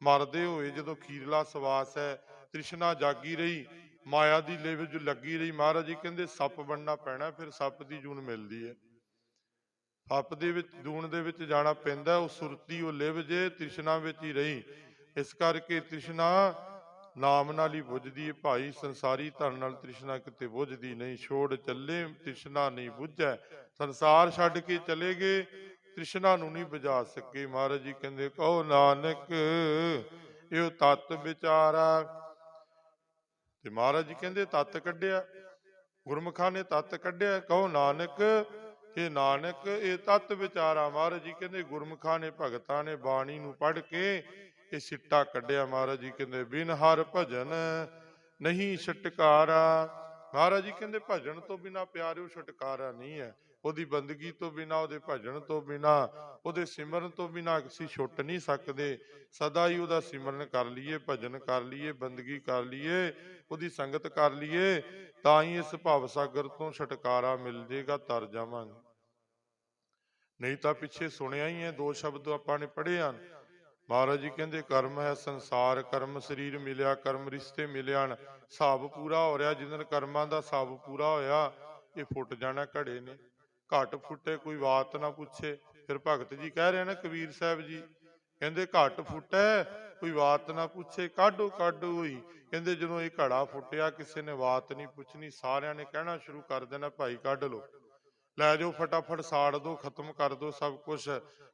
[SPEAKER 1] ਮਰਦੇ ਹੋਏ ਜਦੋਂ ਖੀਰਲਾ ਸਵਾਸ ਹੈ, ਤ੍ਰਿਸ਼ਨਾ ਜਾਗੀ ਰਹੀ, ਮਾਇਆ ਦੀ ਲਿਵ ਜੋ ਲੱਗੀ ਰਹੀ, ਮਹਾਰਾਜ ਜੀ ਕਹਿੰਦੇ ਸੱਪ ਬਣਨਾ ਪੈਣਾ। ਫਿਰ ਸੱਪ ਦੀ ਜੂਨ ਮਿਲਦੀ ਹੈ, ਸੱਪ ਦੇ ਵਿੱਚ ਜੂਨ ਦੇ ਵਿੱਚ ਜਾਣਾ ਪੈਂਦਾ। ਉਹ ਸੁਰਤੀ, ਉਹ ਲਿਵ ਜੇ ਤ੍ਰਿਸ਼ਨਾ ਵਿੱਚ ਹੀ ਰਹੀ। ਇਸ ਕਰਕੇ ਤ੍ਰਿਸ਼ਨਾ ਨਾਮ ਨਾਲ ਹੀ ਬੁੱਝਦੀ ਹੈ ਭਾਈ, ਸੰਸਾਰੀ ਧਨ ਨਾਲ ਤ੍ਰਿਸ਼ਨਾ ਕਿਤੇ ਬੁੱਝਦੀ ਨਹੀਂ। ਛੋੜ ਚੱਲੇ ਤ੍ਰਿਸ਼ਨਾ ਨਹੀਂ ਬੁੱਝੈ। ਸੰਸਾਰ ਛੱਡ ਕੇ ਚਲੇ ਗਏ, ਤ੍ਰਿਸ਼ਨਾ ਨੂੰ ਨਹੀਂ ਬੁਝਾ ਸਕੇ। ਮਹਾਰਾਜ ਜੀ ਕਹਿੰਦੇ ਕਹੋ ਨਾਨਕ ਇਹ ਤਤ ਵਿਚਾਰਾ। ਤੇ ਮਹਾਰਾਜ ਜੀ ਕਹਿੰਦੇ ਤਤ ਕੱਢਿਆ, ਗੁਰਮੁਖਾਂ ਨੇ ਤਤ ਕੱਢਿਆ। ਕਹੋ ਨਾਨਕ ਇਹ ਨਾਨਕ ਇਹ ਤਤ ਵਿਚਾਰਾ। ਮਹਾਰਾਜ ਜੀ ਕਹਿੰਦੇ ਗੁਰਮੁਖਾਂ ਨੇ, ਭਗਤਾਂ ਨੇ ਬਾਣੀ ਨੂੰ ਪੜ੍ਹ ਕੇ ਇਹ ਸਿੱਟਾ ਕੱਢਿਆ। ਮਹਾਰਾਜ ਜੀ ਕਹਿੰਦੇ ਬਿਨ ਹਰ ਭਜਨ ਨਹੀਂ ਛੁਟਕਾਰਾ। ਮਹਾਰਾਜ ਜੀ ਕਹਿੰਦੇ ਭਜਨ ਤੋਂ ਬਿਨਾਂ ਪਿਆਰਿਓ ਛੁਟਕਾਰਾ ਨਹੀਂ ਹੈ। ਉਹਦੀ ਬੰਦਗੀ ਤੋਂ ਬਿਨਾਂ, ਉਹਦੇ ਭਜਨ ਤੋਂ ਬਿਨਾਂ, ਉਹਦੇ ਸਿਮਰਨ ਤੋਂ ਬਿਨਾਂ ਅਸੀਂ ਛੁੱਟ ਨਹੀਂ ਸਕਦੇ। ਸਦਾ ਹੀ ਉਹਦਾ ਸਿਮਰਨ ਕਰ ਲਈਏ, ਭਜਨ ਕਰ ਲਈਏ, ਬੰਦਗੀ ਕਰ ਲਈਏ, ਉਹਦੀ ਸੰਗਤ ਕਰ ਲਈਏ, ਤਾਂ ਹੀ ਇਸ ਭਵ ਸਾਗਰ ਤੋਂ ਛੁਟਕਾਰਾ ਮਿਲ ਜੇਗਾ, ਤਰ ਜਾਵਾਂਗੇ। ਨਹੀਂ ਤਾਂ ਪਿੱਛੇ ਸੁਣਿਆ ਹੀ ਹੈ, ਦੋ ਸ਼ਬਦ ਆਪਾਂ ਨੇ ਪੜ੍ਹੇ ਹਨ। ਮਹਾਰਾਜ ਜੀ ਕਹਿੰਦੇ ਕਰਮ ਹੈ ਸੰਸਾਰ, ਕਰਮ ਸਰੀਰ ਮਿਲਿਆ, ਕਰਮ ਰਿਸ਼ਤੇ ਮਿਲਿਆਣ। ਹਿਸਾਬ ਪੂਰਾ ਹੋ ਰਿਹਾ, ਜਿੱਦਣ ਕਰਮਾਂ ਦਾ ਹਿਸਾਬ ਪੂਰਾ ਹੋਇਆ, ਇਹ ਫੁੱਟ ਜਾਣਾ ਘੜੇ ਨੇ। ਘੱਟ ਫੁੱਟੇ ਕੋਈ ਬਾਤ ਨਾ ਪੁੱਛੇ। ਫਿਰ ਭਗਤ ਜੀ ਕਹਿ ਰਹੇ ਨਾ, ਕਬੀਰ ਸਾਹਿਬ ਜੀ ਕਹਿੰਦੇ ਘੱਟ ਫੁੱਟੈ ਕੋਈ ਬਾਤ ਨਾ ਪੁੱਛੇ, ਕਾਢੋ ਕਾਢੋ ਹੋਈ। ਕਹਿੰਦੇ ਜਦੋਂ ਇਹ ਘੜਾ ਫੁੱਟਿਆ, ਕਿਸੇ ਨੇ ਬਾਤ ਨਹੀਂ ਪੁੱਛਣੀ, ਸਾਰਿਆਂ ਨੇ ਕਹਿਣਾ ਸ਼ੁਰੂ ਕਰ ਦੇਣਾ ਭਾਈ ਕੱਢ ਲਓ। ਲੈ ਜਾਓ ਫਟਾਫਟ ਸਾੜ ਦੋ, ਖਤਮ ਕਰ ਦੋ ਸਭ ਕੁਝ,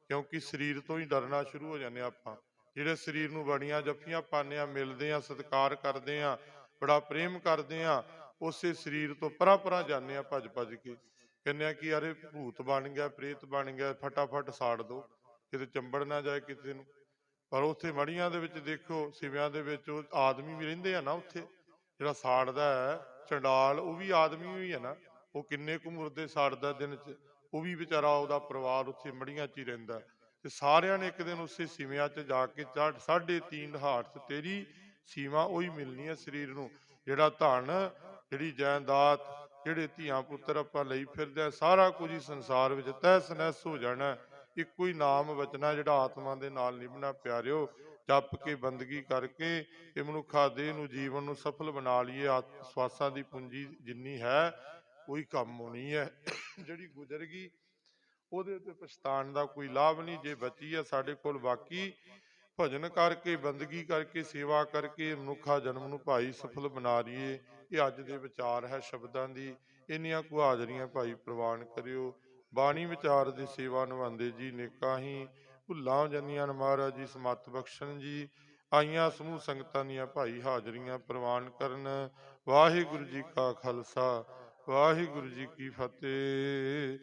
[SPEAKER 1] ਕਿਉਂਕਿ ਸਰੀਰ ਤੋਂ ਹੀ ਡਰਨਾ ਸ਼ੁਰੂ ਹੋ ਜਾਂਦੇ ਆਪਾਂ। ਜਿਹੜੇ ਸਰੀਰ ਨੂੰ ਬੜੀਆਂ ਜੱਫੀਆਂ ਪਾਉਂਦੇ ਆ, ਮਿਲਦੇ ਆ, ਸਤਿਕਾਰ ਕਰਦੇ ਆ, ਬੜਾ ਪ੍ਰੇਮ ਕਰਦੇ ਆ, ਉਸੇ ਸਰੀਰ ਤੋਂ ਪਰਾਂ ਪਰਾਂ ਜਾਂਦੇ ਆ ਭੱਜ ਭੱਜ ਕੇ। ਕਹਿੰਦੇ ਆ ਕਿ ਅਰੇ ਭੂਤ ਬਣ ਗਿਆ, ਪ੍ਰੇਤ ਬਣ ਗਿਆ, ਫਟਾਫਟ ਸਾੜ ਦੋ, ਕਿਤੇ ਚੰਬੜ ਨਾ ਜਾਏ ਕਿਸੇ ਨੂੰ। ਪਰ ਉੱਥੇ ਮੜੀਆਂ ਦੇ ਵਿੱਚ ਦੇਖੋ, ਸਿਵਿਆਂ ਦੇ ਵਿੱਚ ਉਹ ਆਦਮੀ ਵੀ ਰਹਿੰਦੇ ਆ ਨਾ ਉੱਥੇ। ਜਿਹੜਾ ਸਾੜਦਾ ਹੈ ਚੰਡਾਲ, ਉਹ ਵੀ ਆਦਮੀ ਹੀ ਹੈ ਨਾ। ਉਹ ਕਿੰਨੇ ਕੁ ਮੁਰਦੇ ਸਾੜਦਾ ਦਿਨ ਚ, ਉਹ ਵੀ ਵਿਚਾਰਾ, ਉਹਦਾ ਪਰਿਵਾਰ ਉੱਥੇ ਮੜੀਆਂ ਚ ਹੀ ਰਹਿੰਦਾ। ਤੇ ਸਾਰਿਆਂ ਨੇ ਇੱਕ ਦਿਨ ਉਸੇ ਸਿਵਿਆਂ ਚ ਜਾ ਕੇ 3.5 ਹਾਰ ਚ ਤੇਰੀ ਸੀਮਾ ਉਹੀ ਮਿਲਣੀ ਹੈ ਸਰੀਰ ਨੂੰ। ਜਿਹੜਾ ਧਨ, ਜਿਹੜੀ ਜਾਇਦਾਦ, ਜਿਹੜੇ ਧੀਆਂ ਪੁੱਤਰ ਆਪਾਂ ਲਈ ਫਿਰਦੇ ਆ, ਸਾਰਾ ਕੁਝ ਹੀ ਸੰਸਾਰ ਵਿੱਚ ਤਹਿਸ ਨਹਿਸ ਹੋ ਜਾਣਾ। ਇੱਕੋ ਹੀ ਨਾਮ ਬਚਣਾ ਜਿਹੜਾ ਆਤਮਾ ਦੇ ਨਾਲ ਨਿਭਣਾ। ਪਿਆਰਿਓ, ਜਪ ਕੇ ਬੰਦਗੀ ਕਰਕੇ ਇਹ ਮਨੁੱਖਾ ਦੇਹ ਨੂੰ, ਜੀਵਨ ਨੂੰ ਸਫਲ ਬਣਾ ਲਈਏ। ਸਵਾਸਾਂ ਦੀ ਪੂੰਜੀ ਜਿੰਨੀ ਹੈ ਕੋਈ ਕੰਮ ਹੋਣੀ ਹੈ। ਜਿਹੜੀ ਗੁਜ਼ਰ ਗਈ ਉਹਦੇ ਤੇ ਪਛਤਾਣ ਦਾ ਕੋਈ ਲਾਭ ਨਹੀਂ। ਜੇ ਬਚੀ ਹੈ ਸਾਡੇ ਕੋਲ, ਬਾਕੀ ਭਜਨ ਕਰਕੇ, ਬੰਦਗੀ ਕਰਕੇ, ਸੇਵਾ ਕਰਕੇ ਮਨੁੱਖਾ ਜਨਮ ਨੂੰ ਭਾਈ ਸਫਲ ਬਣਾ ਲਈਏ। ਇਹ ਅੱਜ ਦੇ ਵਿਚਾਰ ਹੈ ਸ਼ਬਦਾਂ ਦੀ। ਇੰਨੀਆਂ ਕੁ ਹਾਜ਼ਰੀਆਂ ਭਾਈ ਪ੍ਰਵਾਨ ਕਰਿਓ। ਬਾਣੀ ਵਿਚਾਰ ਦੀ ਸੇਵਾ ਨਿਭਾਉਂਦੇ ਜੀ ਨੇਕਾਂ ਹੀ ਭੁੱਲਾਂ ਜੰਨੀਆਂ ਮਹਾਰਾਜ ਜੀ ਸਮੱਤ ਬਖਸ਼ਣ ਜੀ। ਆਈਆਂ ਸਮੂਹ ਸੰਗਤਾਂ ਦੀਆਂ ਭਾਈ ਹਾਜ਼ਰੀਆਂ ਪ੍ਰਵਾਨ ਕਰਨ। ਵਾਹਿਗੁਰੂ ਜੀ ਕਾ ਖਾਲਸਾ, ਵਾਹਿਗੁਰੂ ਜੀ ਕੀ ਫਤਿਹ।